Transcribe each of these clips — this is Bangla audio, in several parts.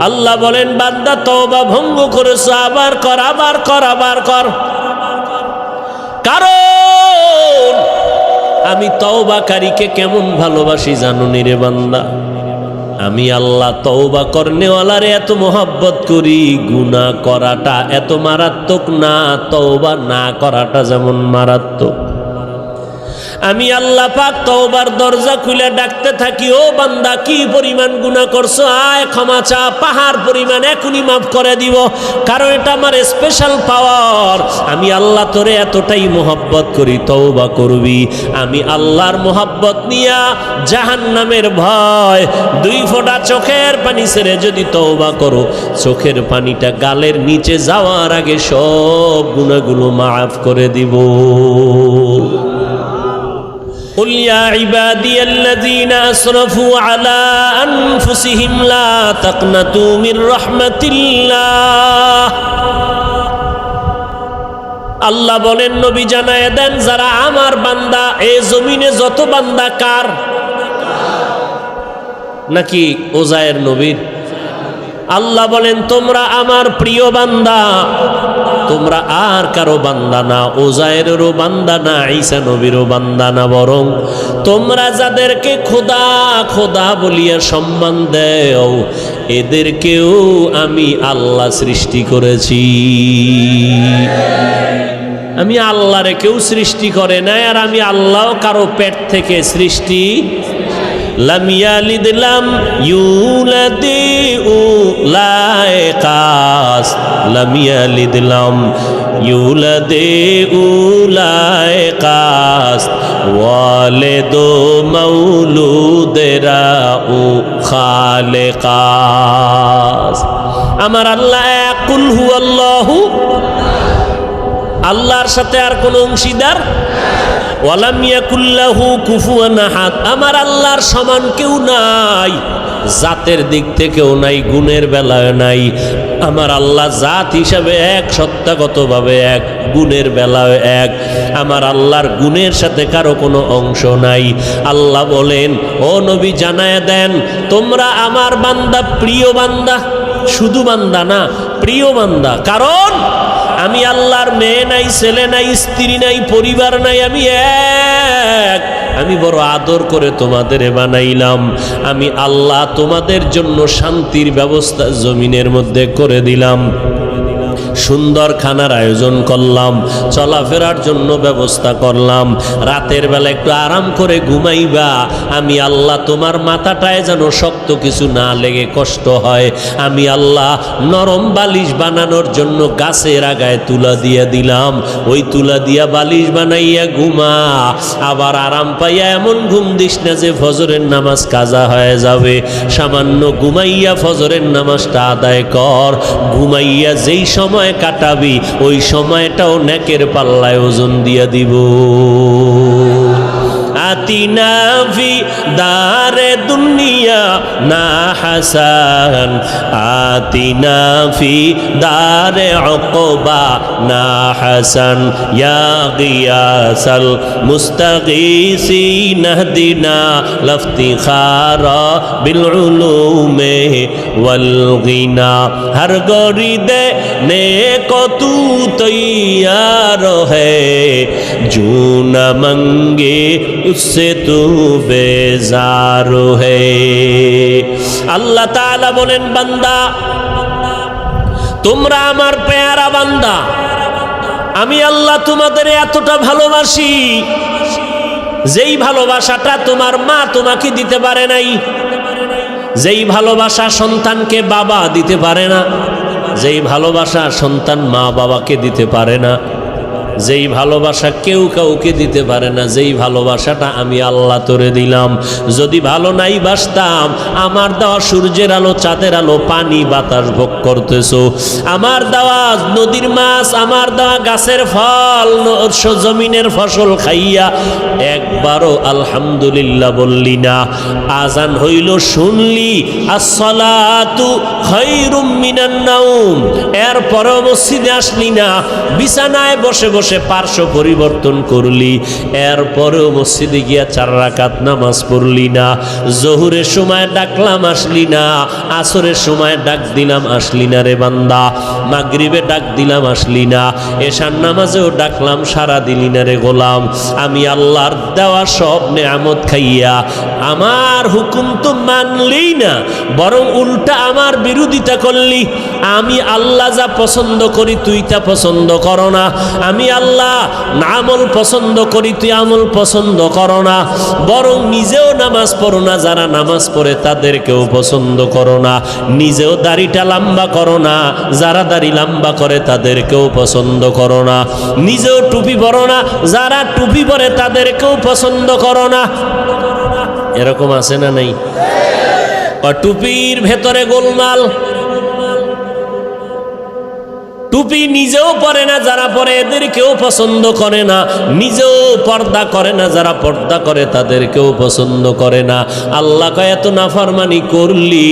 আল্লাহ বলেন বান্দা তওবা ভঙ্গ করেছো, আবার কর, আবার কর, আবার কর। কারণ আমি তওবাকারীকে কেমন ভালোবাসি জানো নি রে বান্দা? আমি আল্লাহ তওবা করনেওয়ালারে এত মোহাব্বত করি, গুনাহ করাটা এত মারাত্মক না, তওবা না করাটা যেমন মারাত্মক। আমি আল্লাহ পাক তওবার দরজা খুলে ডাকতে থাকি, ও বান্দা কি পরিমাণ গুনাহ করছো, আয় ক্ষমা চা, পাহাড় পরিমাণ এখনই মাফ করে দিব। কারণ এটা আমার স্পেশাল পাওয়ার। আমি আল্লাহ তোরে এতটাই মোহাব্বত করি, তওবা করবি। আমি আল্লাহর মোহাব্বত নিয়া জাহান্নামের ভয়, 2 ফোঁটা চোখের পানি ছেড়ে যদি তওবা করো, চোখের পানিটা গালের নিচে যাওয়ার আগে সব গুনাহগুলো মাফ করে দিব। قل يا عبادي الذين أسرفوا على أنفسهم لا تقنطوا من رحمة الله। আল্লাহ বলেন নবী জানায় দেন, যারা আমার বান্দা, এই জমিনে যত বান্দা কার? নাকি ওজায়ের নবীর? আল্লাহ বলেন তোমরা আমার প্রিয় বান্দা, তোমরা আর কারো বান্দা না, ওজায়েরেরও বান্দা না, ঈসা নবীরও বান্দা না, বরং তোমরা যাদেরকে খোদা খোদা বলিয়া সম্মান দেও, এদেরকেও আমি আল্লাহ সৃষ্টি করেছি। আমি আল্লাহরে কেউ সৃষ্টি করে নাই, আর আমি আল্লাহ কারো পেট থেকে সৃষ্টি। লাম ইয়ালিদ লাম ইউলাদ উলাইকাস, লাম ইয়ালিদ লাম ইউলাদ উলাইকাস, ওয়ালিদু মাউলুদেরা উ খালিকাস। আমার আল্লাহ এক, কুল হুয়াল্লাহু, আল্লাহর সাথে আর কোন অংশীদার, ওয়ালাম ইয়াকুল লাহু কুফুয়ান আহাদ, আমার আল্লাহর সমান কেউ নাই, জাতের দিক থেকেও নাই, গুণের বেলায় নাই। আমার আল্লাহ জাত হিসাবে এক, সত্তাগতভাবে এক, গুণের বেলায় এক। আমার আল্লাহর গুণের সাথে কারো কোনো অংশ নাই। আল্লাহ বলেন, ও নবী জানায় দেন, তোমরা আমার বান্দা, প্রিয় বান্দা, শুধু বান্দা না, প্রিয় বান্দা। কারণ আমি আল্লাহর মেয়ে নাই, ছেলে নাই, স্ত্রী নাই, পরিবার নাই, আমি এক। আমি বড় আদর করে তোমাদের বানাইলাম। আমি আল্লাহ তোমাদের জন্য শান্তির ব্যবস্থা জমিনের মধ্যে করে দিলাম, সুন্দর খানার আয়োজন করলাম, চলাফেরার জন্য ব্যবস্থা করলাম। রাতের বেলা একটু আরাম করে ঘুমাইবা। আমি আল্লাহ তোমার মাথাটায় যেন শক্ত কিছু না লেগে কষ্ট হয়, আমি আল্লাহ নরম বালিশ বানানোর জন্য গাছের আগায় তুলা দিয়ে দিলাম। ওই তুলা দিয়া বালিশ বানাইয়া ঘুমা। আবার আরাম পাইয়া এমন ঘুম দিস না যে ফজরের নামাজ কাজা হয়ে যাবে। সামান্য ঘুমাইয়া ফজরের নামাজটা আদায় কর। ঘুমাইয়া যেই সময় কাটাবি, ওই সময়টাও নেকের পাল্লায় ওজন দিয়া দিব। আতিনা ফি দারে দুনিয়া না হাসান, আতিনা ফি দারে উকবা না হাসান, ইয়া গিয়াসাল মুস্তাগীসিন ইহদিনা লফতিখারা বিল উলুমে ওয়াল গিনা। হর গরিদে নেকো তু তৈয়ার হ্যায়, জো না মঙ্গে उससे तू बेजार है। আল্লাহ তাআলা বলেন, বান্দা তোমরা আমার পেয়ারা বান্দা, আমি আল্লাহ তোমাদের এতটা ভালোবাসি, যেই ভালোবাসাটা তোমার মা তোমাকে দিতে পারে নাই, যেই ভালোবাসা সন্তানকে বাবা দিতে পারে না, যেই ভালোবাসা সন্তান মা বাবাকে দিতে পারে না, যেই ভালোবাসা কেউ কাউকে দিতে পারে না, যেই ভালোবাসাটা আমি আল্লাহ তোরে দিলাম। যদি ভালো নাই বাসতাম, আমার দেওয়া সূর্যের আলো, চাঁদের আলো, পানি বাতাস ভোগ করতেছো, আমার দেওয়া নদীর মাছ, আমার দেওয়া গাছের ফল, জমিনের ফসল খাইয়া একবারও আলহামদুলিল্লাহ বললি না। আজান হইল শুনলি, আসসালাতু খায়রুম মিনান নাওম, এরপরও মসজিদে আসলি না, বিছানায় বসে বসে বসে পার্শ্ব পরিবর্তন করলি, এরপরেও মসজিদে গিয়া 4 রাকাত নামাজ পড়লি না। জোহরের সময় ডাকলাম আসলি না, আসরের সময় ডাক দিলাম আসলি না রে বান্দা, মাগরিবে ডাক দিলাম আসলি না, এশার নামাজেও ডাকলাম সারা দিলি না রে গোলাম। আমি আল্লাহর দেওয়া সব নেয়ামত খাইয়া আমার হুকুম তো মানলি না, বরং উল্টা আমার বিরোধিতা করলি। আমি আল্লাহ যা পছন্দ করি তুই তা পছন্দ করো না, আমি আল্লাহ আমল পছন্দ করি তুই আমল পছন্দ করো না, বরং নিজেও নামাজ পড়ো না, যারা নামাজ পড়ে তাদেরকেও পছন্দ করো না, নিজেও দাড়িটা লম্বা করো না, যারা দাড়ি লম্বা করে তাদেরকেও পছন্দ করো না, নিজেও টুপি পরো না, যারা টুপি পরে তাদেরকেও পছন্দ করো না। এরকম আছে না নাই? টুপির ভেতরে গোলমাল, টুপি নিজেও পরে না, যারা পরে এদেরকেও পছন্দ করে না, নিজেও পর্দা করে না, যারা পর্দা করে তাদেরকেও পছন্দ করে না। আল্লাহ কয় এত নাফরমানি করলি,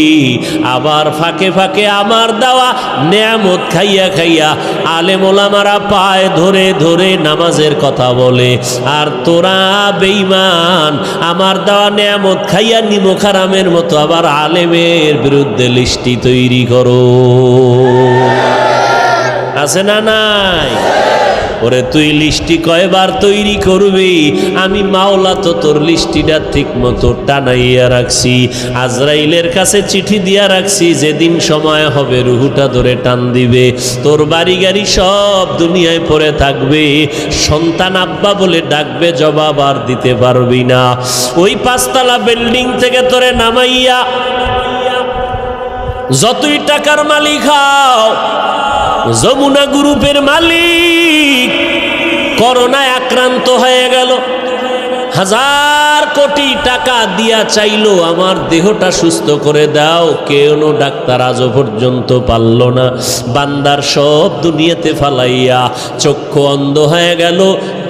আবার ফাঁকে ফাঁকে আমার দেওয়া নেয়ামত খাইয়া খাইয়া আলেম ওলামারা পায় ধরে ধরে নামাজের কথা বলে, আর তোরা বেঈমান আমার দেওয়া নেয়ামত খাইয়া নিমক হারামের মতো আবার আলেমের বিরুদ্ধে লিস্টি তৈরি করো। আছে না নাই? ওরে তুই লিস্টি কয়বার তৈরি করবি? আমি মাওলা তো তোর লিস্টিটা ঠিক মতো টানাইয়া রাখছি, আজরাইলের কাছে চিঠি দিয়া রাখছি, যেদিন সময় হবে রুহুটা ধরে টান দিবে, তোর বাড়ি গাড়ি সব দুনিয়ায় পড়ে থাকবে, সন্তান আব্বা বলে ডাকবে, জবাব আর দিতে পারবি না। ওই 5 তলা বিল্ডিং থেকে তোরে নামাইয়া যতই টাকার মালিক হও, যমুনা গ্রুপের মালিক করোনায় আক্রান্ত হয়ে গেল, 1000 কোটি টাকা দিয়া চাইলো আমার দেহটা সুস্থ করে দাও, কেন ডাক্তার আজও পর্যন্ত পারল না। বান্দার সব দুনিয়াতে ফালাইয়া চক্ষু অন্ধ হয়ে গেল,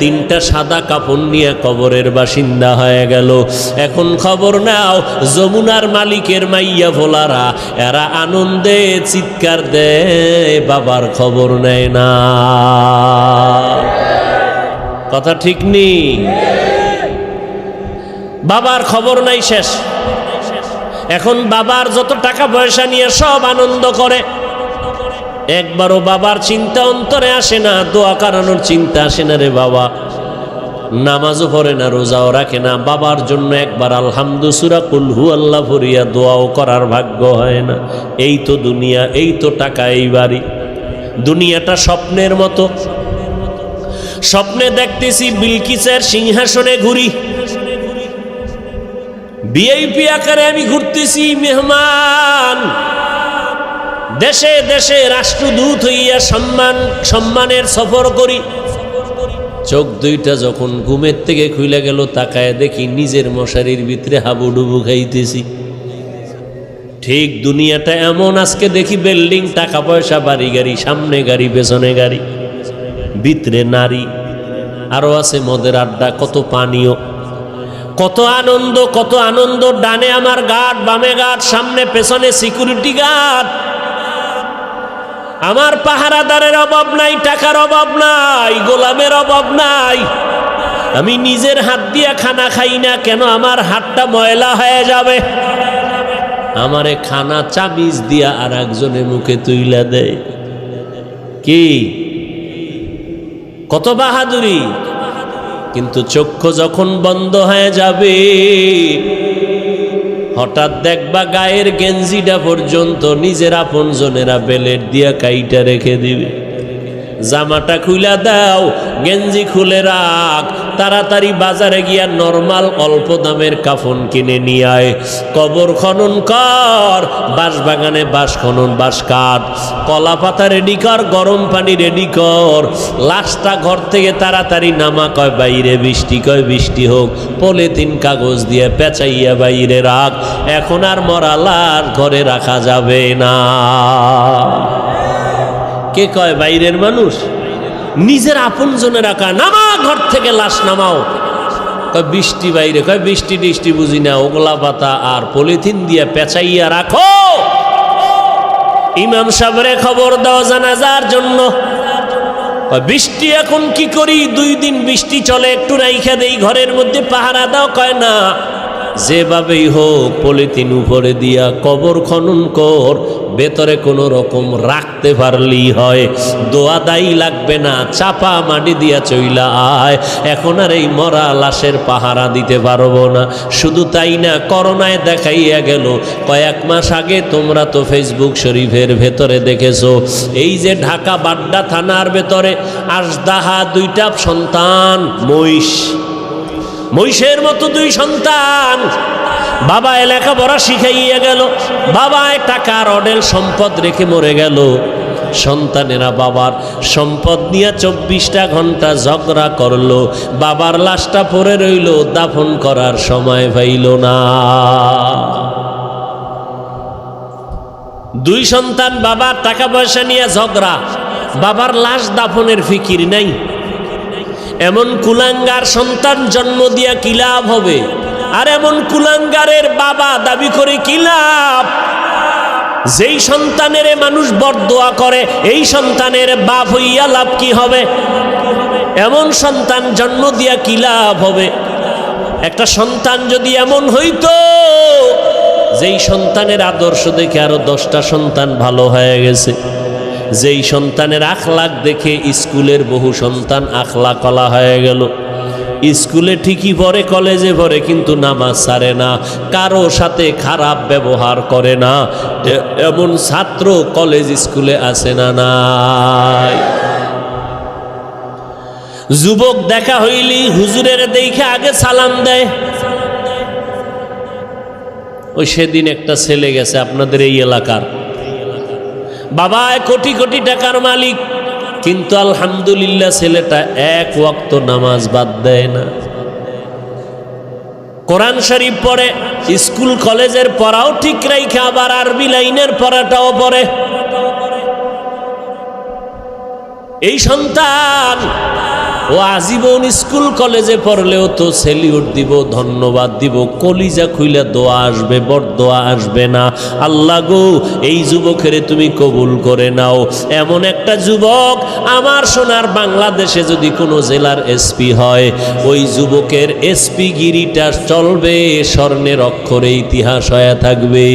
3টা সাদা কাপড় নিয়ে কবরের বাসিন্দা হয়ে গেল। এখন খবর নাও, যমুনার মালিকের মাইয়া ভোলারা এরা আনন্দে চিৎকার দেয়, বাবার খবর নেয় না। কথা ঠিক নেই? বাবার খবর নাই, শেষ। এখন বাবার যত টাকা পয়সা নিয়ে সব আনন্দ করে, একবারও বাবার চিন্তা অন্তরে আসে না, দোয়া করানোর চিন্তা আসে না রে বাবা। নামাজও পড়ে না, রোজাও রাখে না, বাবার জন্য একবার আলহামদু সূরা কুল হু আল্লাহ পড়িয়া দোয়াও করার ভাগ্য হয় না। এই তো দুনিয়া, এই তো টাকা, এই বাড়ি। দুনিয়াটা স্বপ্নের মতো, স্বপ্নে দেখতেছি বিলকিসের সিংহাসনে ঘুরি, ভিআইপি আকারে আমি ঘুরতেছি, মেহমান, দেশে দেশে রাষ্ট্রদূত হইয়া সম্মানের সফর করি। চোখ দুইটা যখন ঘুমের থেকে খুলে গেল, তাকায় দেখি নিজের মশারির ভিতরে হাবুডুবু খাইতেছি। ঠিক দুনিয়াটা এমন, আজকে দেখি বিল্ডিং, টাকা পয়সা, বাড়ি গাড়ি, সামনে গাড়ি পেছনে গাড়ি, ভিতরে নারী, আরো আছে মদের আড্ডা, কত পানীয়, কত আনন্দ, কত আনন্দ। ডানে আমার গার্ড, বামে গার্ড, সামনে পেছনে সিকিউরিটি গার্ড। আমার পাহারাদারের অভাব নাই, টাকার অভাব নাই, গোলামের অভাব নাই। আমি নিজের হাত দিয়া খানা খাই না, কেন আমার হাতটা ময়লা হয়ে যাবে। আমারে খানা চামিচ দিয়া আর একজনের মুখে তুইলা দেয়। কি কত বাহাদুরি! কিন্তু চক্ষু যখন বন্ধ হয়ে যাবে, হঠাৎ দেখবা গায়ের গেঞ্জিটা পর্যন্ত নিজের আপনজনেরা বেলেট দিয়া কাইটা রেখে দিবে। জামাটা খুলে দাও, গেঞ্জি খুলে রাখ, তাড়াতাড়ি বাজারে গিয়া নরমাল অল্প দামের কাফন কিনে নিয়ে আয়। কবর খনন কর, বাঁশ বাগানে বাঁশ খনন, বাঁশ কাঠ, কলা পাতা রেডি কর, গরম পানি রেডি কর, লাশটা ঘর থেকে তাড়াতাড়ি নামা। কয় বাইরে বৃষ্টি, কয় বৃষ্টি হোক, পলিথিন কাগজ দিয়ে পেঁচাইয়া বাইরে রাখ। এখন আর মরা লাশ ঘরে রাখা যাবে না। কে কয় বাইরের মানুষ? নিজের আপন জনে রাখা। নামা ঘর থেকে, লাশ নামাও। কয় বৃষ্টি বাইরে, কয় বৃষ্টি টিষ্টি বুঝি না, ওগলা পাতা আর পলিথিন দিয়ে পেঁচাইয়া রাখো। ইমাম সাহেবরে খবর দাও জানাজার জন্য। বৃষ্টি এখন কি করি, 2 দিন বৃষ্টি চলে, একটু রাইখা দেই ঘরের মধ্যে, পাহারা দাও। কয় না, যেভাবেই হোক পলিথিন উপরে দিয়া কবর খনন কর, ভেতরে কোনো রকম রাখতে পারলেই হয়, দোয়া দায়ী লাগবে না, চাপা মাটি দিয়া চইলা আয়। এখন আর এই মরা লাশের পাহারা দিতে পারবো না। শুধু তাই না, করোনায় দেখাইয়া গেল, কয়েক মাস আগে তোমরা তো ফেসবুক শরীফের ভেতরে দেখেছো, এই যে ঢাকা বাড্ডা থানার ভেতরে আজদাহা 2টা সন্তান, মহিষের মতো 2 সন্তান, বাবা লেখাপড়া শিখাইয়া গেল, বাবা টাকার অডেল সম্পদ রেখে মরে গেল। সন্তানেরা বাবার সম্পদ নিয়ে 24টা ঘন্টা ঝগড়া করলো, বাবার লাশটা পড়ে রইল, দাফন করার সময় পাইল না। 2 সন্তান, বাবার টাকা পয়সা নিয়ে ঝগড়া, বাবার লাশ দাফনের ফিকির নাই। এমন কুলাঙ্গার সন্তান জন্ম দিয়া কি লাভ হবে? আর এমন কুলাঙ্গারের বাবা দাবি করে কি লাভ? যেই সন্তানের মানুষ বরদোয়া করে, এই সন্তানের বাপ হইয়া লাভ কি হবে? এমন সন্তান জন্ম দিয়া কি লাভ হবে? একটা সন্তান যদি এমন হইতো, যেই সন্তানের আদর্শ দেখে আরো 10টা সন্তান ভালো হয়ে গেছে, যেই সন্তানের আখলাক দেখে স্কুলের বহু সন্তান আখলাকলা হয়ে গেল। স্কুলে ঠিকই পড়ে, কলেজে পড়ে, কিন্তু নামাজ ছাড়ে না, কারো সাথে খারাপ ব্যবহার করে না, এমন ছাত্র কলেজ স্কুলে আছে না নাই? যুবক দেখা হইলি হুজুরের দেখে আগে সালাম দেয়। ওই সেদিন একটা ছেলে গেছে আপনাদের এই এলাকার, বাবা কোটি কোটি টাকার মালিক, কিন্তু আলহামদুলিল্লাহ ছেলেটা 1 ওয়াক্ত নামাজ বাদ দেয় না, কোরআন শরীফ পড়ে, স্কুল কলেজের পড়াও ঠিক রাইখা আবার আরবি লাইনের পড়াটাও পড়ে। এই সন্তান ও আজীবন স্কুল কলেজে পড়লেও তো সেলিউট দিব, ধন্যবাদ দিব, কলিজা খুইলা দোয়া আসবে, বরদোয়া আসবে না। আল্লাহ গো, এই যুবকের তুমি কবুল করে নাও। এমন একটা যুবক আমার সোনার বাংলাদেশে যদি কোনো জেলার এসপি হয়, ওই যুবকের এসপি গিরিটা চলবে, স্বর্ণের অক্ষরে ইতিহাস হয়ে থাকবে।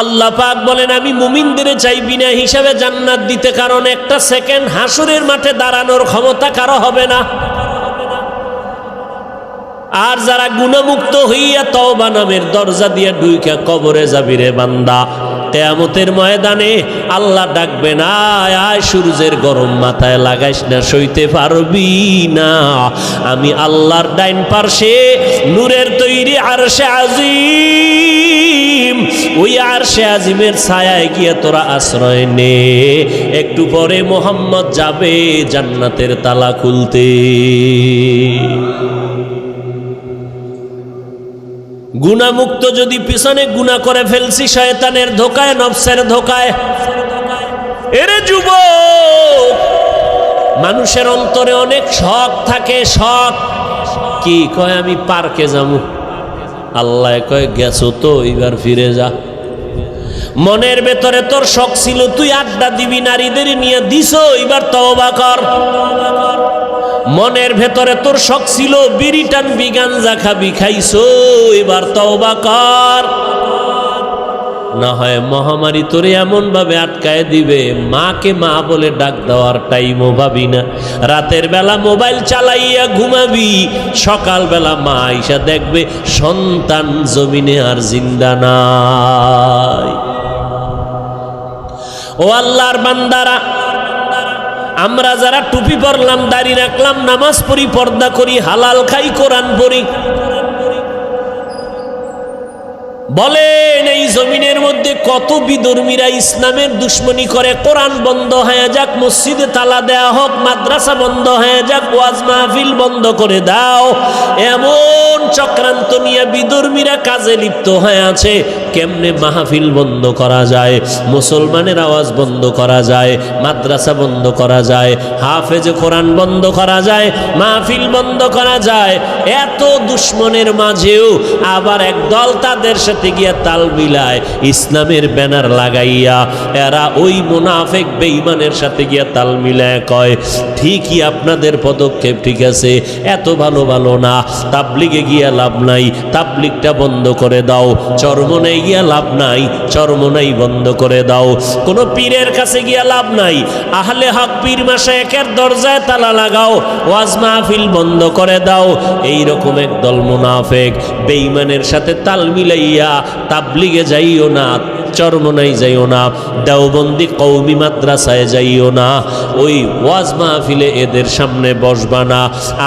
আল্লাহ পাক বলেন, আমি মুমিনদের চাই বিনা হিসাবে জান্নাত দিতে, কারণ একটা সেকেন্ড হাসরের মাঠে দাঁড়ানোর ক্ষমতা কারো হবে না। আর যারা গুনাহমুক্ত হইয়া তওবা নামের দরজা দিয়ে ঢুইকা কবরে যাবি রে বান্দা, কিয়ামতের ময়দানে আল্লাহ ডাকবে না, আয় সূর্যের গরম মাথায় লাগাইস না, সইতে পারবি না। আমি আল্লাহর ডাইন পার্শ্বে নূরের তৈরি আরশে আজিম, ওই আরশে আজিমের ছায়ায় গিয়ে তোরা আশ্রয় নে। একটু পরে মোহাম্মদ যাবে জান্নাতের তালা খুলতে। গুনাহমুক্ত যদি পিছনে গুনাহ করে ফেলছি, শয়তানের ধোকায়, নফসের ধোকায়। এরে যুবক, মানুষের অন্তরে অনেক শখ থাকে। শখ কি? কয় আমি পার্কে যাবো। আল্লাহ কয় গেছো তো, এবার ফিরে যা। মনের ভেতরে তোর শখ ছিল তুই আড্ডা দিবি, নারীদের নিয়ে দিছো, এবার তওবা কর। মনের ভেতরে তোর শখ ছিল বিড়ি টানবি, গাঞ্জা খাবি, খাইছো, এবার তওবা কর। না হয় মহামারী তোরে এমন ভাবে আটকায় দিবে, মাকে মা বলে ডাক দেওয়ার টাইমও ভাবি না। রাতের বেলা মোবাইল চালাইয়া ঘুমাবি, সকাল বেলা মা আইসা দেখবে সন্তান জমিনে আর জিন্দা নাই। ও আল্লাহর বান্দারা, আমরা যারা টুপি পরলাম, দাড়ি রাখলাম, নামাজ পড়ি, পর্দা করি, হালাল খাই, কোরআন পড়ি, বলেন এই জমিনের মধ্যে কত বিধর্মীরা ইসলামের দুশ্মনী করে। কোরআন বন্ধ হয়ে যাক, মসজিদে তালা দেয়া হোক, মাদ্রাসা বন্ধ হয়ে যাক, ওয়াজ মাহফিল বন্ধ করে দাও, এমন চক্রান্ত নিয়ে বিধর্মীরা কাজে লিপ্ত হয়ে আছে। কেমনে মাহফিল বন্ধ করা যায়, মুসলমানের আওয়াজ বন্ধ করা যায়, মাদ্রাসা বন্ধ করা যায়, হাফেজ কোরআন বন্ধ করা যায়, মাহফিল বন্ধ করা যায়। এত দুশ্মনের মাঝেও আবার একদল তাদের সাথে গিয়া তাল মিলায়, ইসলামের ব্যানার লাগাইয়া এরা ওই মুনাফিক বেঈমানের সাথে গিয়া তাল মিলায় কয়, ঠিকই আপনাদের পদক্ষেপ ঠিক আছে, এত ভালো ভালো না, তাবলিগে গিয়া লাভ নাই, তাবলিগটা বন্ধ করে দাও, চরমনাই গিয়া লাভ নাই, চরমনাই বন্ধ করে দাও, কোনো পীরের কাছে গিয়া লাভ নাই, আহলে হক পীর মাশায়েখের দরজায় তালা লাগাও, ওয়াজ মাহফিল বন্ধ করে দাও। এইরকম একদল মুনাফিক বেঈমানের সাথে তাল মিলাইয়া তাবলিগে যাইও না, চরমনাই যাইও না, দেওবন্দি কওমি মাদ্রাসায় যাইও না, ওই ওয়াজ মাহফিলে এদের সামনে বসবা না,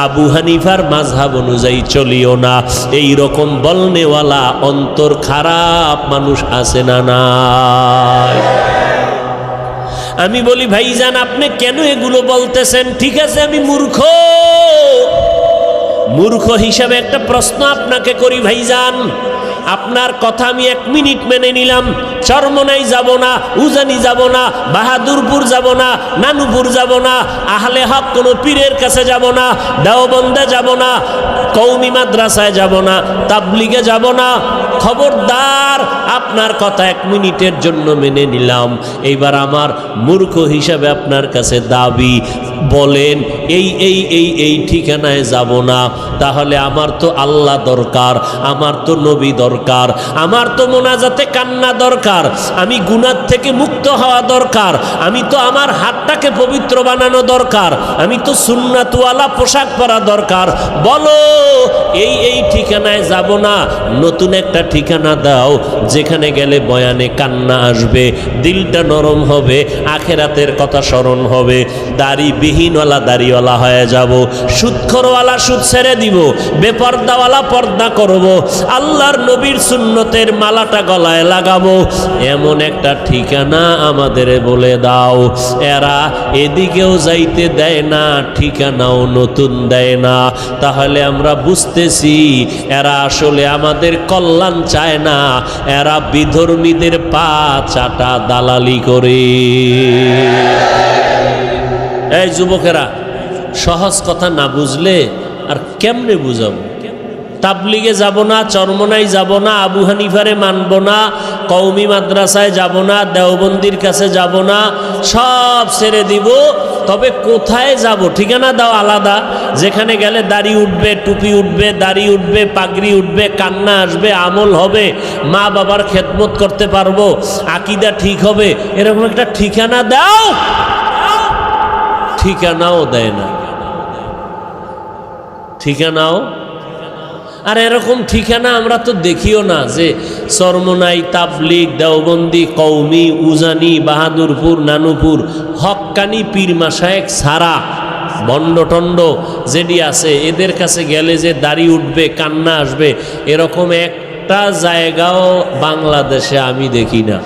আবু হানিফার মাযহাব অনুযায়ী চলিও না। এই রকম বলনেওয়ালা অন্তর খারাপ মানুষ আছে না নাই? আমি বলি ভাইজান, আপনি কেন এগুলো বলতেছেন? ঠিক আছে, আমি মূর্খ, মূর্খ হিসাবে একটা প্রশ্ন আপনাকে করি ভাইজান। আপনার কথা আমি 1 মিনিট মেনে নিলাম, চরমনাই যাব না, উজানি যাব না, বাহাদুরপুর যাব না, নানুপুর যাব না, আহলে হক কোনো পীরের কাছে যাব না, দেওবন্দে যাব না, কওমি মাদ্রাসায় যাব না, তাবলিগে যাব না। খবরদার, আপনার কথা 1 মিনিটের জন্য মেনে নিলাম। এইবার আমার মূর্খ হিসাবে আপনার কাছে দাবি, বলেন এই এই এই এই ঠিকানায় যাব না, তাহলে আমার তো আল্লাহ দরকার, আমার তো নবী দরকার, আমার তো মোনাজাতে কান্না দরকার, আমি গুনাহ থেকে মুক্ত হওয়া দরকার, আমি তো আমার হাতটাকে পবিত্র বানানো দরকার, আমি তো সুন্নাতওয়ালা পোশাক পরা দরকার। বলো এই এই ঠিকানায় যাব না, নতুন একটা ঠিকানা দাও, যেখানে গেলে বয়ানে কান্না আসবে, দিলটা নরম হবে, আখেরাতের কথা স্মরণ হবে, দাড়ি বিহীনওয়ালা দাড়িওয়ালা হয়ে যাব, সুদখোরওয়ালা সুদ ছেড়ে দিব, বেপর্দাওয়ালা পর্দা করব, আল্লাহর নবীর সুন্নতের মালাটা গলায় লাগাবো। এমন একটা ঠিকানা আমাদের বলে দাও। এরা এদিকেও যাইতে দেয় না, ঠিকানাও নতুন দেয় না। তাহলে আমরা বুঝতেছি এরা আসলে আমাদের কল্যাণ চায় না, এরা বিধর্মীদের পা চাটা দালালি করে। এই যুবকেরা, সহজ কথা না বুঝলে আর কেমনে বুঝাবো? তাবলিগে যাব না, চরমনাই যাব না, আবু হানিফারে মানব না, কওমি মাদ্রাসায় যাব না, দেওবন্দির কাছে যাব না, সব ছেড়ে দিব। তবে কোথায় যাব? ঠিকানা দাও আলাদা, যেখানে গেলে দাড়ি উঠবে, টুপি উঠবে, দাড়ি উঠবে, পাগড়ি উঠবে, কান্না আসবে, আমল হবে, মা বাবার খেদমত করতে পারবো, আকীদা ঠিক হবে, এরকম একটা ঠিকানা দাও। ঠিকানাও দেয় না, ঠিকানাও। আর এরকম ঠিকানা আমরা তো দেখিও না, যে চরমনাই, তাবলিগ, দেওবন্দি, কওমি, উজানি, বাহাদুরপুর, নানুপুর, হক্কানি পীর মাশায়েখ ছাড়া ভণ্ডটণ্ড যেটি আছে, এদের কাছে গেলে যে দাড়ি উঠবে, কান্না আসবে, এরকম একটা জায়গাও বাংলাদেশে আমি দেখি না।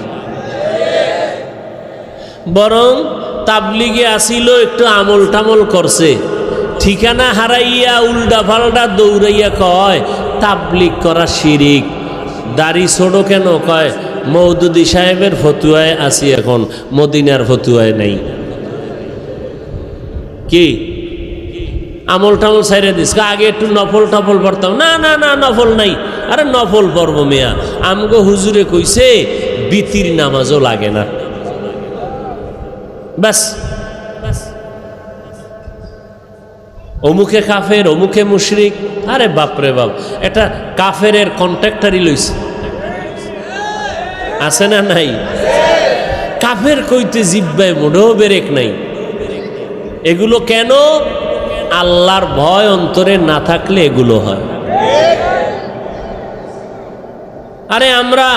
বরং তাবলিগে আসিল, একটু আমল টামল করছে, ঠিকানা হারাইয়া উল্টা পাল্টা দৌড়াইয়া কয় তাবলিগ করা শিরিক। দাড়ি ছোট কেন? কয় মওদুদি সাহেবের ফতুয়ায় আসি, এখন মদিনার ফতুয়ায় নাই। কি আমল টামল ছাইরে দিস? আগে একটু নফল টফল পড়তাম। না না না, নফল নাই। আরে নফল পড়ব মিয়া, আমগো হুজুরে কইছে বিতির নামাজও লাগে না, ব্যাস। অমুকে কাফের, অমুকে মুশরিক। আরে বাপরে বাপ, এটা কাফেরের কন্ট্রাক্টারই লইছে, আছে না নাই? কাফের কইতে জিব্বায় মোটেও বেরেক নাই। এগুলো কেন? আল্লাহর ভয় অন্তরে না থাকলে এগুলো হয়। আরে আমরা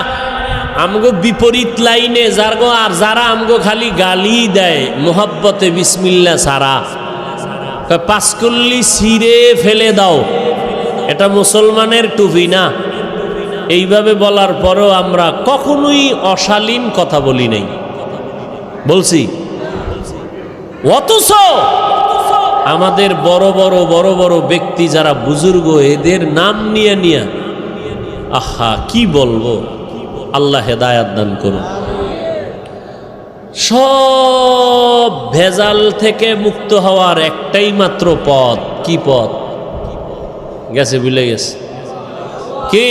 আমগো বিপরীত লাইনে যারগো, আর যারা আমগো খালি গালি দেয় মোহাব্বতে বিসমিল্লাহ সারা, পাঁচকল্লি ছিঁড়ে ফেলে দাও, এটা মুসলমানের টুপি না। এইভাবে বলার পরেও আমরা কখনোই অশালীন কথা বলি নাই, বলছি। অথচ আমাদের বড় বড় বড় বড় ব্যক্তি যারা বুজুর্গ, এদের নাম নিয়ে নিয়ে আহা কি বলবো, আল্লাহ হেদায়াত দান করুন। সব ভেজাল থেকে মুক্ত হওয়ার একটাই মাত্র পথ। কি পথ? গেছে, ভুলে গেছে কি?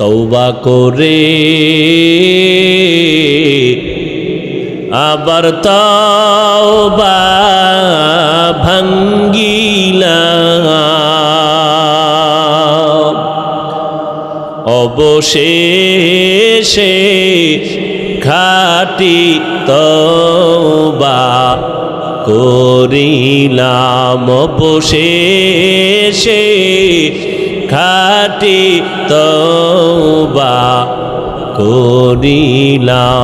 তওবা করে আবার তওবা ভাঙ্গিলাম, অবশেষে খাঁটি তওবা করিলাম, অবশেষে খাঁটি তওবা করিলাম।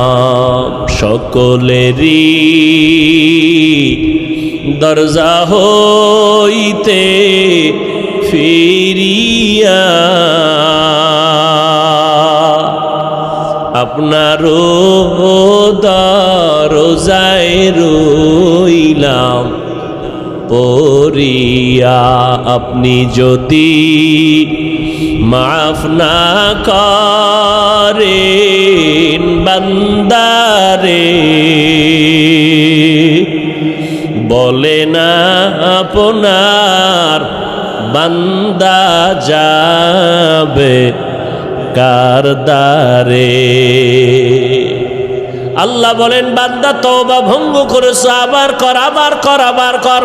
সকলেরই দরজা হইতে ফিরিয়া আপনারও দরজায় রইলাম পড়িয়া। আপনি যদি মাফ না করেন বান্দারে, বলে না আপনার বান্দা যাবে কার দ্বারে। আল্লাহ বলেন, বান্দা তওবা ভঙ্গ করেছ, আবার কর, আবার কর, আবার কর।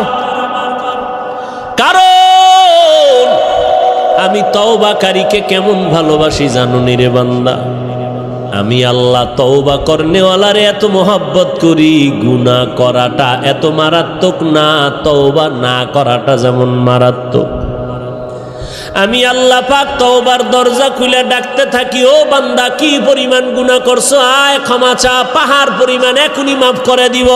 কারণ আমি তওবাকারীকে কেমন ভালোবাসি জানো নি রে বান্দা? আমি আল্লাহ তওবা করনেওয়ালারে এত মোহাব্বত করি, গুনাহ করাটা এত মারাত্মক না, তওবা না করাটা যেমন মারাত্মক। আমি আল্লাহ পাক তওবার দরজা খুলে ডাকতে থাকি, ও বান্দা কি পরিমাণ গুনাহ করছো, আয় ক্ষমা চা, পাহাড় পরিমাণ এখনই মাফ করে দিব।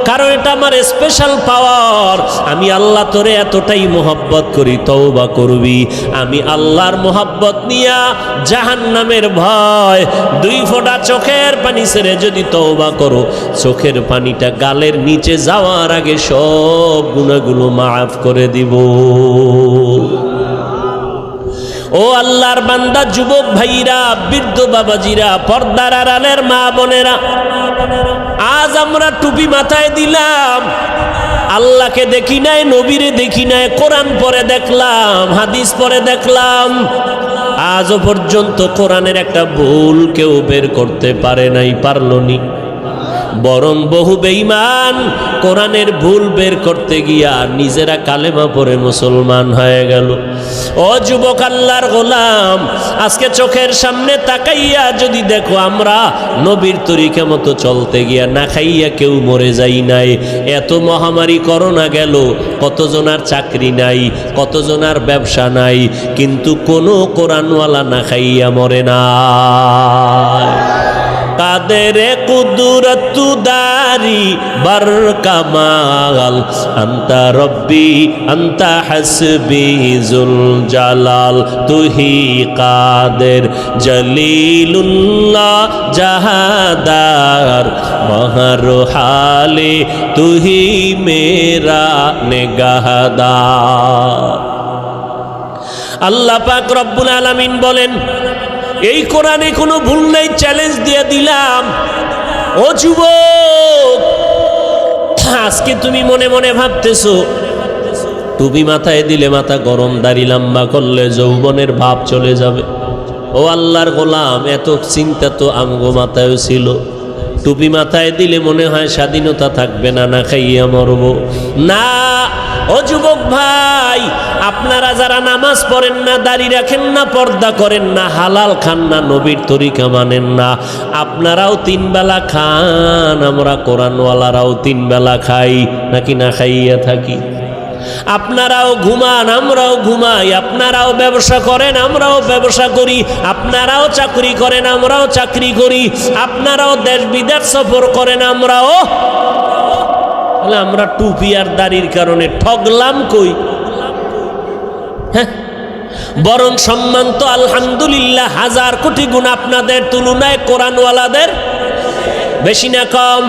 কারণ এটা আমার স্পেশাল পাওয়ার। আমি আল্লাহ তোরে এতটাই মোহাব্বত করি, তওবা করবি। আমি আল্লাহর মোহাব্বত নিয়া জাহান্নামের ভয়, 2 ফোঁটা চোখের পানি ছেড়ে যদি তওবা করো, চোখের পানিটা গালের নিচে যাওয়ার আগে সব গুনাহগুলো মাফ করে দিব। ও আল্লাহর বান্দা, যুবক ভাইরা, বৃদ্ধ বাবাজিরা, পর্দার আড়ালের মা বোনেরা, আজ আমরা টুপি মাথায় দিলাম, আল্লাহকে দেখি নাই, নবীরে দেখি নাই, কোরআন পড়ে দেখলাম, হাদিস পড়ে দেখলাম, আজও পর্যন্ত কোরআনের একটা ভুল কেউ বের করতে পারে নাই, পারলো নি। বরং বহু বেঈমান কোরআনের ভুল বের করতে গিয়া নিজেরা কালেমা পড়ে মুসলমান হয়ে গেল। ও যুবক আল্লাহর গোলাম, আজকে চোখের সামনে তাকাইয়া যদি দেখো, আমরা নবীর তরিকা মতো চলতে গিয়া না খাইয়া কেউ মরে যাই নাই। এত মহামারী করোনা গেল, কতজনার চাকরি নাই, কতজনার ব্যবসা নাই, কিন্তু কোনো কোরআনওয়ালা না খাইয়া মরে না। কাদেরে কুদরতু দারি বার কামাল, আন্তা রব্বি আন্তা হাসবি জুল জালাল, তুহি কাদের জলিলুল্লাহ জাহাদার, মহর হালে তুহি মেরা নেগাহদার। আল্লাহ পাক রব্বুল আলামিন বলেন, এই কোরআনে কোনো ভুল নাই, চ্যালেঞ্জ দিয়ে দিলাম। ও যুবক, আজকে তুমি মনে মনে ভাবতেছো টুপি মাথায় দিলে মাথা গরম, দাড়ি লম্বা করলে যৌবনের ভাব চলে যাবে। ও আল্লাহর গোলাম, এত চিন্তা তো আমগো মাথায়ও ছিল। টুপি মাথায় দিলে মনে হয় স্বাধীনতা থাকবে না, না খাইয়া মরবো না। ও যুবক ভাই, আপনারা যারা নামাজ পড়েন না, দাড়ি রাখেন না, পর্দা করেন না, হালাল খান না, নবীর তরিকা মানেন না, আপনারাও 3 বেলা খান, আমরা কোরআনওয়ালারাও 3 বেলা খাই, নাকি না খাইয়া থাকি? আপনারাও ঘুমান, আমরাও ঘুমাই, আপনারাও ব্যবসা করেন, আমরাও ব্যবসা করি, আপনারাও চাকরি করেন, আমরাও চাকরি করি, আপনারাও দেশ বিদেশ সফর করেন, আমরাও। আমরা টুপি আর দাড়ির কারণে ঠগলাম কই? হ্যাঁ, বরং সম্মান তো আলহামদুলিল্লাহ 1000 কোটি গুণ আপনাদের তুলনায় কোরআনওয়ালাদের বেশি না কম?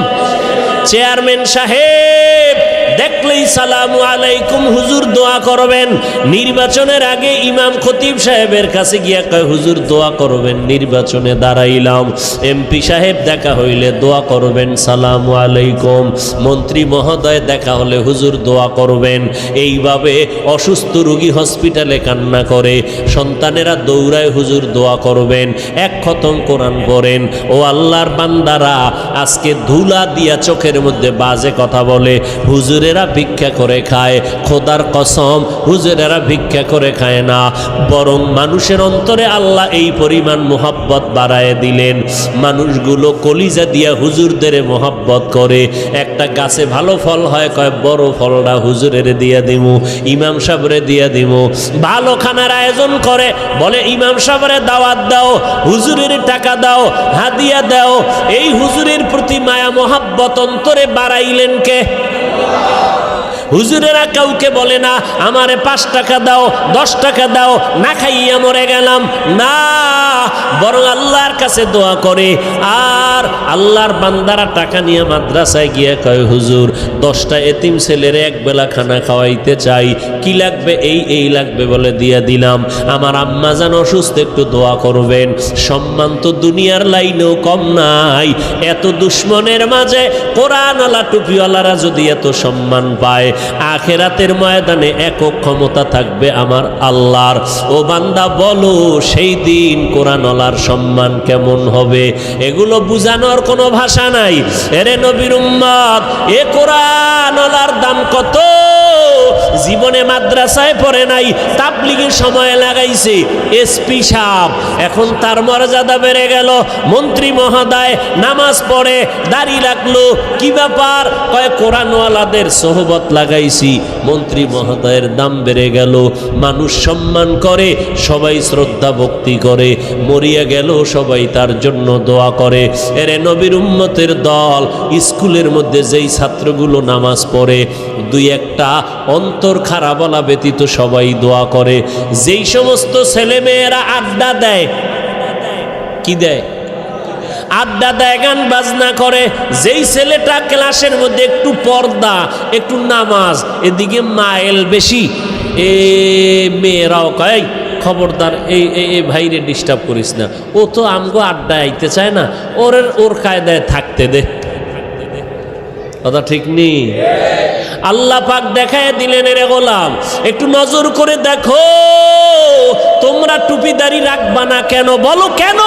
চেয়ারম্যান সাহেব দেখলেই সালামু আলাইকুম হুজুর দোয়া করবেন। নির্বাচনের আগে ইমাম খতিব সাহেবের কাছে গিয়া কয় হুজুর দোয়া করবেন, নির্বাচনে দাঁড়াইলাম। এমপি সাহেব দেখা হইলে দোয়া করবেন সালামু আলাইকুম। মন্ত্রী মহোদয় দেখা হলে হুজুর দোয়া করবেন। এইভাবে অসুস্থ রোগী হসপিটালে কান্না করে, সন্তানেরা দৌড়ায় হুজুর দোয়া করবেন। এক খতম কোরআন পড়েন। ও আল্লাহর বান্দারা, আজকে ধুলা দিয়া চোখের মধ্যে বাজে কথা বলে, হুজুরেরা ভিক্ষা করে খায়। খোদার কসম, হুজুরেরা ভিক্ষা করে খায় না, বরং মানুষের অন্তরে আল্লাহ এই পরিমাণ মোহাব্বত বাড়ায় দিলেন, মানুষগুলো কলিজা দিয়া হুজুরদের মোহাব্বত করে। একটা গাছে ভালো ফল হয়, কয় বড় ফলটা হুজুরের দিয়া দিমু, ইমাম সাহেবরে দিয়া দিমু। ভালো খানার আয়োজন করে, বলে ইমাম সাহেবরে দাওয়াত দাও, হুজুরের টাকা দাও, হাদিয়া দাও। এই হুজুরের প্রতি মায়া মোহাব্বত অন্তরে বাড়াইলেন কে? হুজুরেরা কাউকে বলে না আমারে 5 টাকা দাও, 10 টাকা দাও, না খাইয়া মরে গেলাম, না, বরং আল্লাহর কাছে দোয়া করে। আর আল্লাহর বান্দারা টাকা নিয়ে মাদ্রাসায় গিয়ে কয় হুজুর 10টা এতিম ছেলেরে একবেলা খানা খাওয়াইতে চাই, কি লাগবে? এই লাগবে বলে দিয়া দিলাম। আমার আম্মা জান অসুস্থ, একটু দোয়া করবেন। সম্মান তো দুনিয়ার লাইনেও কম নাই। এত দুশ্মনের মাঝে কোরআনওয়ালা টুপিওয়ালারা যদি এত সম্মান পায়, আখেরাতের ময়দানে একক ক্ষমতা থাকবে আমার আল্লাহর। ও বান্দা বলো, সেই দিন কোরআনওয়ালার সম্মান কেমন হবে? এগুলো বুঝানোর কোনো ভাষা নাই। এরে নবীর উম্মত, এ কোরআনওয়ালার দাম কত? জীবনে মাদ্রাসায় পড়ে নাই, তাবলিগের সময় লাগাইছে। এসপি সাহেব, এখন তার মর্যাদা বেড়ে গেল। মন্ত্রী মহোদয় নামাজ পড়ে, দাড়ি রাখলো, কি ব্যাপার? কয় কোরআনওয়ালাদের সোহবত লাগাইছি, মন্ত্রী মহোদয়ের দাম বেড়ে গেল। মানুষ সম্মান করে, সবাই শ্রদ্ধা ভক্তি করে, মরিয়া গেল সবাই তার জন্য দোয়া করে। এরে নবীর উম্মতের দল, স্কুলের মধ্যে যেই ছাত্রগুলো নামাজ পড়ে, 2-1টা অন্তর খারাপ বলা ব্যতীত সবাই দোয়া করে। যেই সমস্ত ছেলে মেয়েরা আড্ডা দেয়, কি দেয়? আড্ডা দেয়, গান বাজনা করে। যেই ছেলেটা ক্লাসের মধ্যে একটু পর্দা, একটু নামাজ, এদিকে মাইল বেশি, এ মেয়েরাও কয় খবরদার এই ভাইরে ডিস্টার্ব করিস না, ও তো আমগো আড্ডা আইতে চায় না, ওর কায়দায় থাকতে দে। কথা ঠিক নেই? আল্লাহ পাক দেখায় দিলেন, রে গোলাম একটু নজর করে দেখো, তোমরা টুপিদারি রাখবা না কেন? বলো কেন?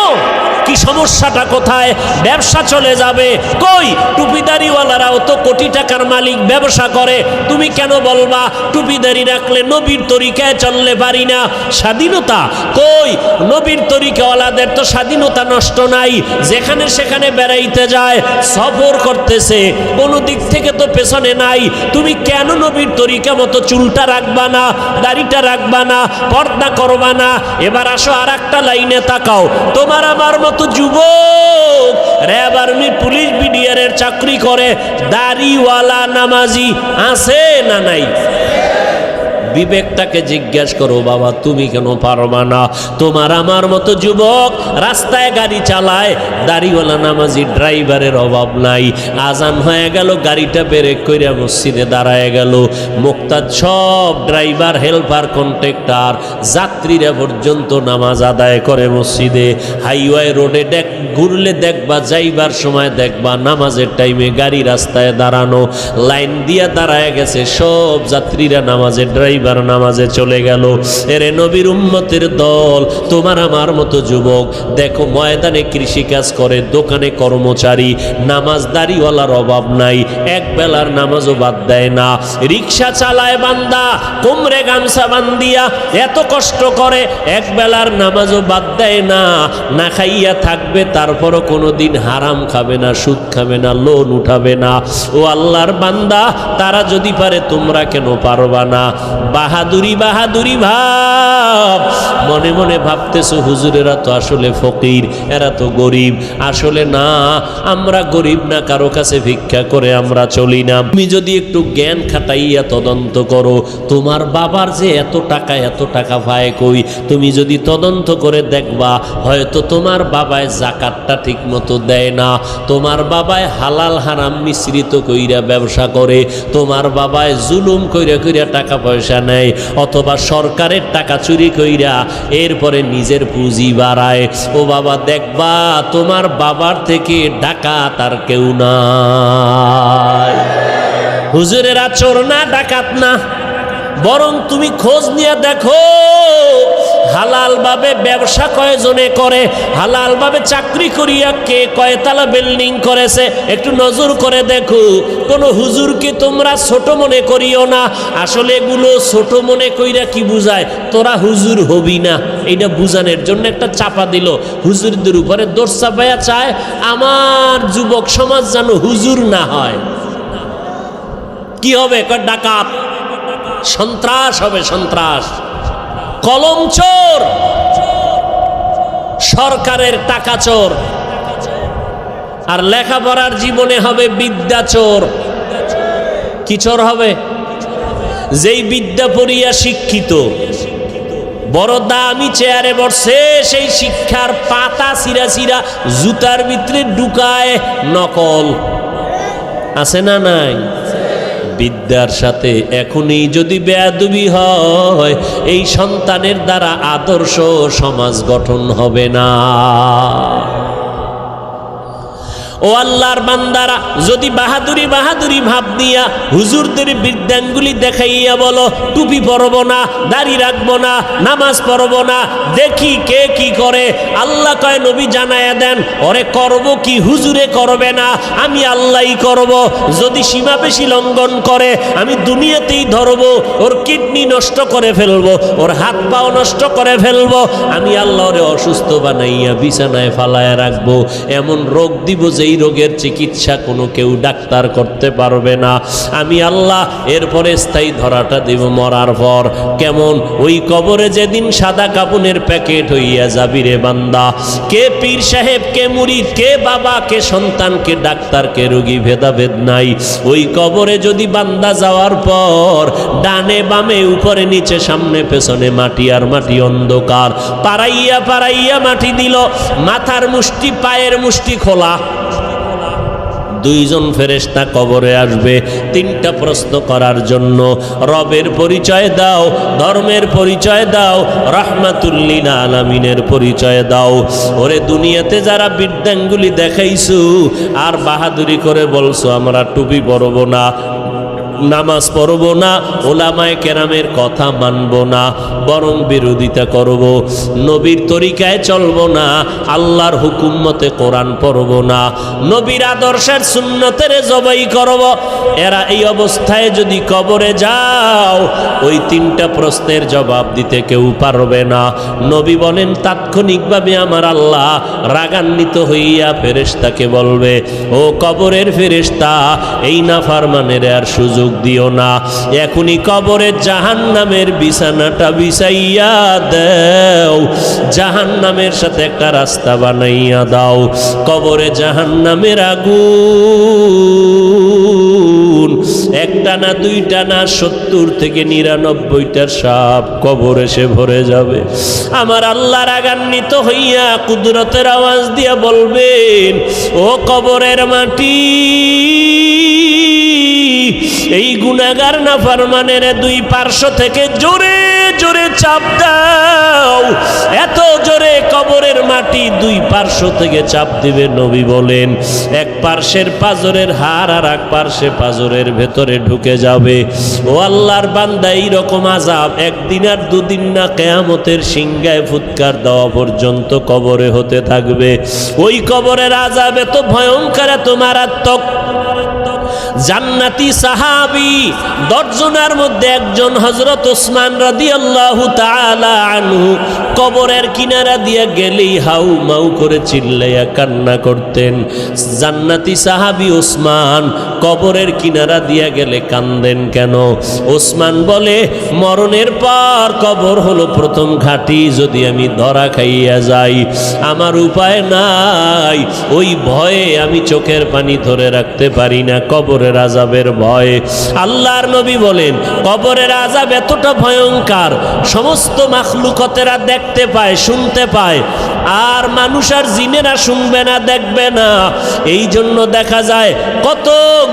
কি সমস্যাটা কোথায়? ব্যবসা চলে যাবে। কই টুপিদারিওয়ালারাও তো কোটি টাকার মালিক, ব্যবসা করে। তুমি কেন বলবা টুপিদারি রাখলে নবীর তরিকায় চললে পারি না? স্বাধীনতা কই? নবীর তরিকাওয়ালাদের তো স্বাধীনতা নষ্ট নাই, যেখানে সেখানে বেড়াইতে যায়, সফর করতেছে, কোনো দিক থেকে তো পেছনে নাই। তুমি কেন নবীর তরিকা মতো চুলটা রাখবা না, দাড়িটা রাখবা না, পর্দা করবা না? এবার আসো আর একটা লাইনে তাকাও। তোমার আমার মতো যুবক র্যাব, আর্মি, পুলিশ, বিডিআরের চাকরি করে, দাড়িওয়ালা নামাজি আছে না নাই? বিবেকটাকে জিজ্ঞাসা করো, বাবা তুমি কেন পারবা না? তোমার আমার মতো যুবক রাস্তায় গাড়ি চালায়, দাড়িওয়ালা নামাজি ড্রাইভারের অভাব নাই। আজান হয়ে গেল, গাড়িটা ব্রেক কইরা মসজিদে দাঁড়ায় গেল। মুক্তাদ সব ড্রাইভার, হেল্পার, কন্ট্রাক্টর, যাত্রীরা পর্যন্ত নামাজ আদায় করে মসজিদে। হাইওয়ে রোডে ঘুরলে দেখবা, যাইবার সময় দেখবা নামাজের টাইমে গাড়ি রাস্তায় দাঁড়ানো, লাইন দিয়া দাঁড়ায় গেছে সব যাত্রীরা নামাজে, ড্রাইভার নামাজে চলে গেল। এরে নবীর উম্মতের দল, তোমার আমার মতো যুবক দেখো, ময়দানে কৃষিকাজ করে, দোকানে কর্মচারী, নামাজদারিওয়ালার অভাব নাই, এক বেলার নামাজও বাদ দেয় না। রিক্সা চালায় বান্দা, কোমরে গামছা বান্দিয়া এত কষ্ট করে, এক বেলার নামাজও বাদ দেয় না। না খাইয়া থাকবে, তারপরও কোনোদিন হারাম খাবে না, সুদ খাবে না, লোন উঠাবে না। ও আল্লাহর বান্দা, তারা যদি পারে তোমরা কেন পারবা না? বাহাদুরি বাহাদুরি ভাব। মনে মনে ভাবতেছো হুজুরেরা তো আসলে ফকির, এরা তো গরিব। আসলে না, আমরা গরিব না, কারো কাছে ভিক্ষা করে আমরা চলি না। তুমি যদি একটু জ্ঞান খাটাইয়া তদন্ত করো, তোমার বাবার যে এত টাকা পায় কই, তুমি যদি তদন্ত করে দেখবা হয়তো তোমার বাবায় জাকাতটা ঠিক মতো দেয় না, তোমার বাবায় হালাল হারাম মিশ্রিত কইরা ব্যবসা করে, তোমার বাবায় জুলুম কইরা কইরা টাকা পয়সা নেয়, অথবা সরকারের টাকা চুরি কইরা এরপরে নিজের পুঁজি বাড়ায়। ও বাবা, দেখবা তোমার বাবার থেকে ডাকাত আর কেউ নাই। হুজুরেরা চোর না, ডাকাত না, বরং তুমি খোঁজ নিয়ে দেখো হালাল ভাবে ব্যবসা কয়জনে করে, হালাল ভাবে চাকরি করিয়া কে কয়তলা বিল্ডিং করেছে, একটু নজর করে দেখো। কোন হুজুরকে তোমরা ছোট মনে করিও না। আসলে এগুলো ছোট মনে কইরা কি বুঝায়, তোরা হুজুর হবি না, এইটা বুঝানোর জন্য একটা চাপা দিল। হুজুরদের উপরে দোষ চাপাইয়া চায় আমার যুবক সমাজ যেন হুজুর না হয়। কি হবে? ডাকাত, সন্ত্রাস হবে, সন্ত্রাস, কলম চোর, সরকারের টাকা চোর, আর লেখাপড়ার জীবনে হবে বিদ্যা চোর। কি চোর হবে? যেই বিদ্যা পড়িয়া শিক্ষিত, বড় দামি চেয়ারে বসে, সেই শিক্ষার পাতা চিরা চিরা জুতার ভিতরে ঢুকায় নকল। আছে না নাই? বিদ্যার সাথে এখনই যদি বেয়াদবি হয়, এই সন্তানের দ্বারা আদর্শ সমাজ গঠন হবে না। ও আল্লাহর বান্দারা, যদি বাহাদুরি বাহাদুরি ভাব দিয়া হুজুরদের বিদ্যাঙ্গুলি দেখাইয়া বলো টুপি পরবো না, দাড়ি রাখবো না, নামাজ পড়বো না, দেখি কে কি করে, আল্লাহ কয় নবী জানায়া দেন ওরে করব কি হুজুরে করবে না, আমি আল্লাহই করব। যদি সীমা বেশি লঙ্ঘন করে আমি দুনিয়াতেই ধরবো, ওর কিডনি নষ্ট করে ফেলবো, ওর হাত পাও নষ্ট করে ফেলবো, আমি আল্লাহরে অসুস্থ বানাইয়া বিছানায় ফালায়া রাখবো, এমন রোগ দিব যে এই রোগের চিকিৎসা কোনো কেউ ডাক্তার করতে পারবে না, আমি আল্লাহ। এরপরে স্থায়ী ধরাটা দেব মরার পর। কেমন? ওই কবরে যেদিন সাদা কাপুনের প্যাকেট হইয়া যাবি রে বান্দা, কে পীর সাহেব, কে মুরিদ, কে বাবা, কে সন্তান, কে ডাক্তার, কে রোগী, ভেদাভেদ নাই। ওই কবরে যদি বান্দা যাওয়ার পর ডানে বামে উপরে নিচে সামনে পেছনে মাটি আর মাটি, অন্ধকার, পাড়াইয়া পাড়াইয়া মাটি দিল, মাথার মুষ্টি পায়ের মুষ্টি খোলা, দুইজন ফেরেশতা কবরে আসবে তিনটা প্রশ্ন করার জন্য। রবের পরিচয় দাও, ধর্মের পরিচয় দাও, রাহমাতুল লিল আলামিনের পরিচয় দাও। ওরে দুনিয়াতে যারা বিদ্যাঙ্গুলি দেখাইছো আর বাহাদুরি করে বলছো আমরা টুপি পরবো না, নামাজ পড়ব না, ওলামায়ে কেরামের কথা মানব না, বরং বিরোধিতা করব, নবীর তরিকায় চলব না, আল্লাহর হুকুম মতে কোরআন পড়ব না, নবীর আদর্শের সুন্নতের জবাই করব। এরা এই অবস্থায় যদি কবরে যাও, ওই তিনটা প্রশ্নের জবাব দিতে কেউ পারবে না। নবী বলেন তাৎক্ষণিকভাবে আমার আল্লাহ রাগান্বিত হইয়া ফেরেশতাকে বলবে, ও কবরের ফেরেশতা, এই নাফরমানের আর সুযোগ দিও না, এখনই কবরে জাহান্নামের বিছানাটা বিছাইয়া দাও, জাহান্নামের সাথে একটা রাস্তা বানাইয়া দাও। কবরে জাহান্নামের আগুন একটা না দুইটা না 70 থেকে 99টা সাপ কবরে সে ভরে যাবে। আমার আল্লাহ রাগান্বিত হইয়া কুদরতের আওয়াজ দিয়া বলবেন, ও কবরের মাটি, এই গুনাহগার নাফরমানের দুই পার্শ্ব থেকে জোরে জোরে চাপ দাও। এত জোরে কবরের মাটি দুই পার্শ্ব থেকে চাপ দিবে। নবী বলেন এক পার্শ্বের পাজরের হাড় আর এক পার্শ্বে পাজরের ভেতরে ঢুকে যাবে। ও আল্লাহর বান্দা, এইরকম আযাব একদিন আর দুদিন না, কিয়ামতের সিংহায় ফুৎকার দেওয়া পর্যন্ত কবরে হতে থাকবে। ওই কবরের আযাব এত ভয়ঙ্কর, এত মারাত্মক, জান্নাতি সাহাবী 10 জনের মধ্যে একজন হযরত ওসমান রাদিয়াল্লাহু তাআলা আনহু কবরের কিনারা দিয়ে গেলেই হাউ মাউ করে চিল্লাইয়া কান্না করতেন। জান্নাতি সাহাবী ওসমান কবরের কিনারা দিয়ে গেলে কান্দেন কেন? ওসমান বলে, মরণের পর কবর হলো প্রথম ঘাঁটি, যদি আমি ধরা খাইয়া যাই আমার উপায় নাই। ওই ভয়ে আমি চোখের পানি ধরে রাখতে পারি না, কবরের আযাবের ভয়ে। আল্লাহর নবী বলেন, কবরের আযাব এতটা ভয়ঙ্কর, সমস্ত মাখলুকতেরা দেখতে পায়, শুনতে পায়, আর মানুষ আর জিনেরা শুনবে না, দেখবে না। এই জন্য দেখা যায় কত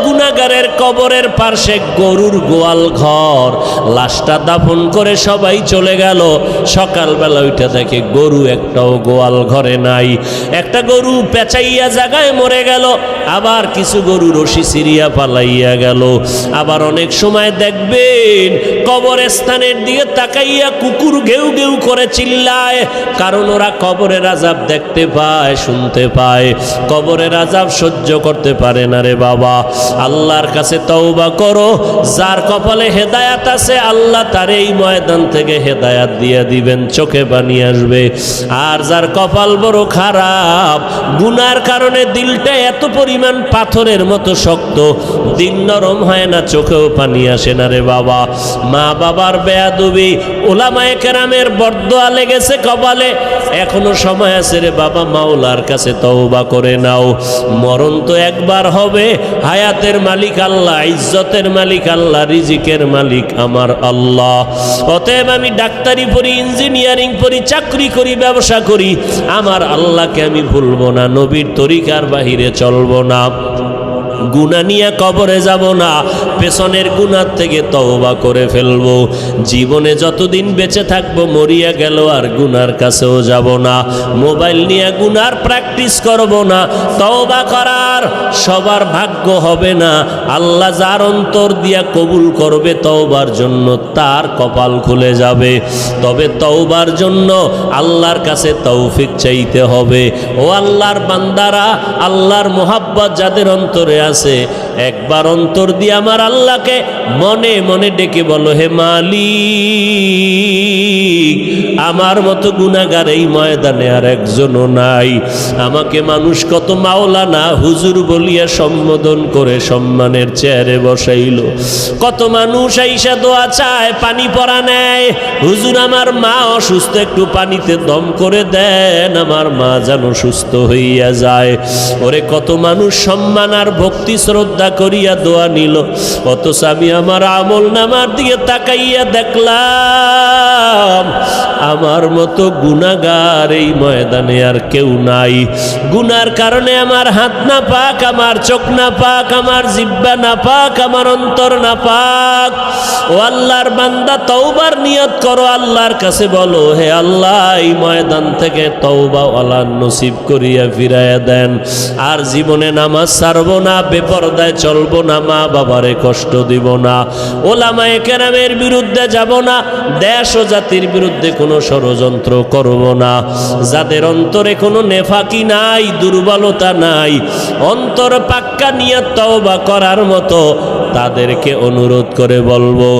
গুনাহগারের কবরের পাশে গরুর গোয়াল ঘর, লাশটা দাফন করে সবাই চলে গেল, সকালবেলা ওইটা দেখে গরু একটাও গোয়াল ঘরে নাই। একটা গরু পেঁচাইয়া জায়গায় মরে গেল, আবার কিছু গরু রশি সিরিয়া পালাইয়া গেল। আবার অনেক সময় দেখবেন কবরস্থানের দিকে তাকাইয়া কুকুর ঘেউ ঘেউ করে চিল্লায়, কারণ ওরা কবরের আযাব দেখতে পায়, শুনতে পায়, কবরের আযাব সহ্য করতে পারে না রে বাবা। আল্লাহর কাছে তওবা করো, যার কপালে হেদায়াত আছে আল্লাহ তার এই ময়দান থেকে হেদায়াত দিয়ে দিবেন, চোখে পানি আসবে। আর যার কপাল বড় খারাপ, গুনার কারণে দিলটা এত পরিমাণ পাথরের মতো শক্ত, দিল নরম হয় না, চোখেও পানি আসে না রে বাবা। মা বাবার বেয়াদবি, ওলামায়ে কেরামের বরদোয়া লেগেছে কপালে, এখনো সময় আছে রে বাবা, মাওলার কাছে তওবা করে নাও। মরণ তো একবার হবে, হায়াতের মালিক আল্লাহ, ইজ্জতের মালিক আল্লাহ, রিজিকের মালিক আমার আল্লাহ। অতএব আমি ডাক্তারি পড়ি, ইঞ্জিনিয়ারিং পড়ি, চাকরি করি, ব্যবসা করি, আমার আল্লাহকে আমি ভুলবো না, নবীর তরিকার বাহিরে চলবো না, গুনাহ নিয়ে কবরে যাব না, পেছনের গুনাহ থেকে তওবা করে ফেলবো। জীবনে যতদিন বেঁচে থাকবো, মরিয়া গেল আর গুনার কাছেও যাব না। মোবাইল নিয়ে গুনার প্র্যাকটিস করব না। তওবা করার সবার ভাগ্য হবে না, আল্লাহ যার অন্তর দিয়া কবুল করবে তওবার জন্য তার কপাল খুলে যাবে। তবে তওবার জন্য আল্লাহর কাছে তৌফিক চাইতে হবে। ও আল্লাহর বান্দারা, আল্লাহর মোহাব্বত যাদের অন্তরে আছে, একবার অন্তর দিয়ে আমার আল্লাহকে মনে মনে ডেকে বলো, হে মালিক, আমার মতো গুনাহগার এই ময়দানে আর একজনও নাই। আমাকে মানুষ কত মাওলানা হুজুর বলিয়া সম্বোধন করে সম্মানের চেয়ারে বসাইল, কত মানুষ আইসা দোয়া চায়, পানি পরা নেয়, হুজুর আমার মা অসুস্থ, একটু পানিতে দম করে দেন, আমার মা যেন সুস্থ হইয়া যায়। ওরে কত মানুষ সম্মান আর ভক্তি শ্রদ্ধা করিয়া দোয়া নিল, অথচ আমি আমার আমল নামার দিকে তাকাইয়া দেখলাম আমার মতো গুনাহগার এই ময়দানে আর কেউ নাই। গুনার কারণে আমার হাত না পাক, আমার চোখ না পাক, আমার জিহ্বা না পাক, আমার অন্তর না পাক। ও আল্লাহর বান্দা, তওবার নিয়ত করো, আল্লাহর কাছে বলো, হে আল্লাহ, এই ময়দান থেকে তওবা ওয়ালা নসিব করিয়া ফিরাইয়া দেন। আর জীবনে নামাজ ছাড়বো না, বেপরদায় চলবো না, মা বাবারে কষ্ট দিব না, ওলামায়ে কেরামের বিরুদ্ধে যাব না, দেশ ও জাতির বিরুদ্ধে কোনো ষড়যন্ত্র করব না। যাদের অন্তরে কোনো নেফাকি নাই, দুর্বলতা নাই, অন্তর পাক্কা নিয়ত তওবা করার মতো, তাদেরকে অনুরোধ করে বলবো,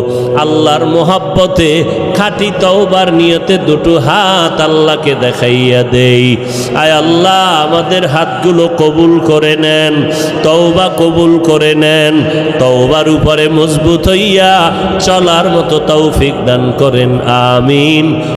আল্লাহর মোহাব্বতে খাঁটি তওবার নিয়তে দুটো হাত আল্লাহকে দেখাইয়া দেই। আয় আল্লাহ, আমাদের হাতগুলো কবুল করে নেন, তওবা কবুল করে নেন, তওবার উপরে মজবুত হইয়া চলার মতো তৌফিক দান করেন, আমিন।